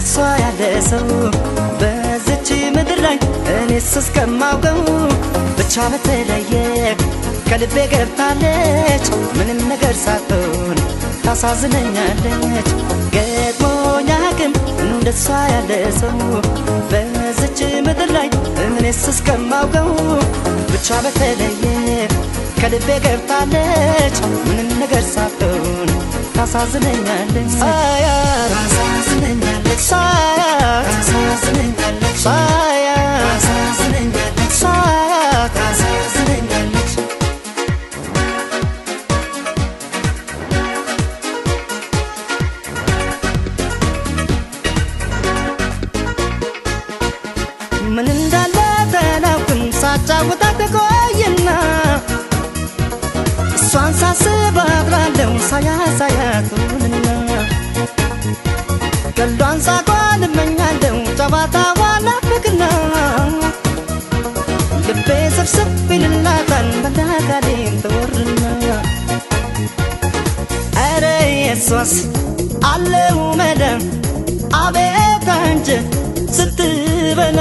እንደሷ ያለ ሰው በዚች ምድር ላይ እኔስ እስከማውቀው ብቻ በተለየ ከልቤ ገብታለች ምንም ነገር ሳትሆን ታሳዝነኛለች ገጥሞኝ አያውቅም እንደሷ ያለ ሰው በዚች ምድር ላይ እኔስ እስከማውቀው ብቻ በተለየ ከልቤ ገብታለች ምንም ነገር ሳትሆን ታሳዝነኛለች ታሳዝነኛለች ታሳዝነኛለች ታሳዝነኛለች ታሳዝነኛለች ምን እንዳለ ተናውቅም ሳጫውታት ቆይና እሷን ሳስብ አድራለሁ ሳያቱንና ቀልዷን ሳቋን እመኛለሁ ጨዋታዋን ናፍቅና ልቤ ስብስብ ይልላታል መላጋሌን ትወርና ኧረ የሷስ አለው መዳን አቤት አንጀት ስትበላ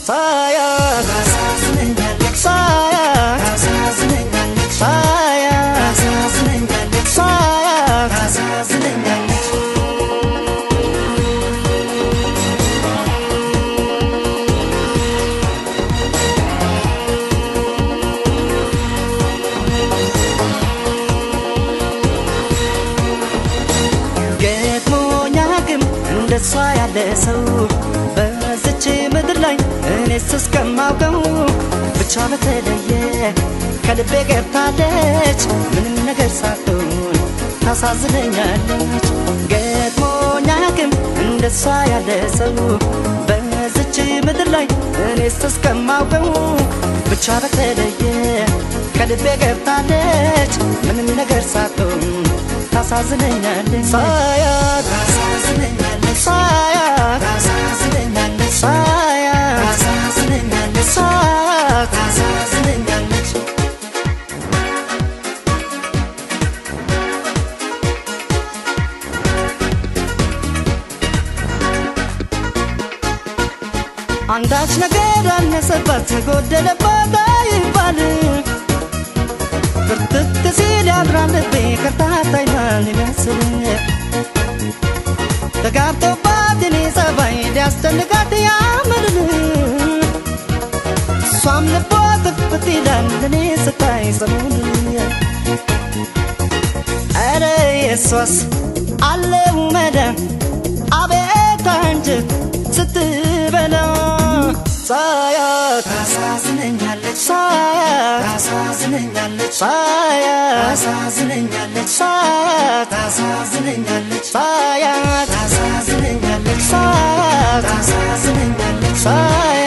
ሳያት ታሳዝነኛለች ሳያት ታሳዝነኛለች ሳያት ታሳዝነኛለች ሳያት ታሳዝነኛለች ገጥሞኝ አያውቅም እንደሷ ያለ ሰው በዚች ምድር ላይ እኔስ እስከማውቀው ብቻ በተለየ ከልቤ ገብታለች ምንም ነገር ሳትሆን ታሳዝነኛለች ገጥሞኝ አያውቅም እንደሷ ያለ ሰው በዚች ምድር ላይ እኔስ እስከማውቀው ብቻ በተለየ ከልቤ ገብታለች ምንም ነገር ሳትሆን ታሳዝነኛለች ሳያት ታሳዝነኛለች ሳያት ታሳዝነኛለች ሳያት ታሳዝነኛለች ሳያት ታሳዝነኛለች አንዳች ነገር አነሰባት ጎደለባት አይባል ብርትት ሲል ያድራል ልቤ ከርታታ ይላል ይመስል ተጋብቶባት እኔ ጸባይ ሊያስጨንቃት ያምርን እሷም ልቧ ጥፍት ይላል እኔ ስታይ ሰሞኑን ኧረ የሷስ አለው መዳን አቤት አንጀት ስትበላ ሳያት ታሳዝነኛለች ሳያት ታሳዝነኛለች ሳያት ታሳዝነኛለች ሳያት ታሳዝነኛለች ሳያት ታሳዝነኛለች ሳያት ታሳዝነኛለች ሳያት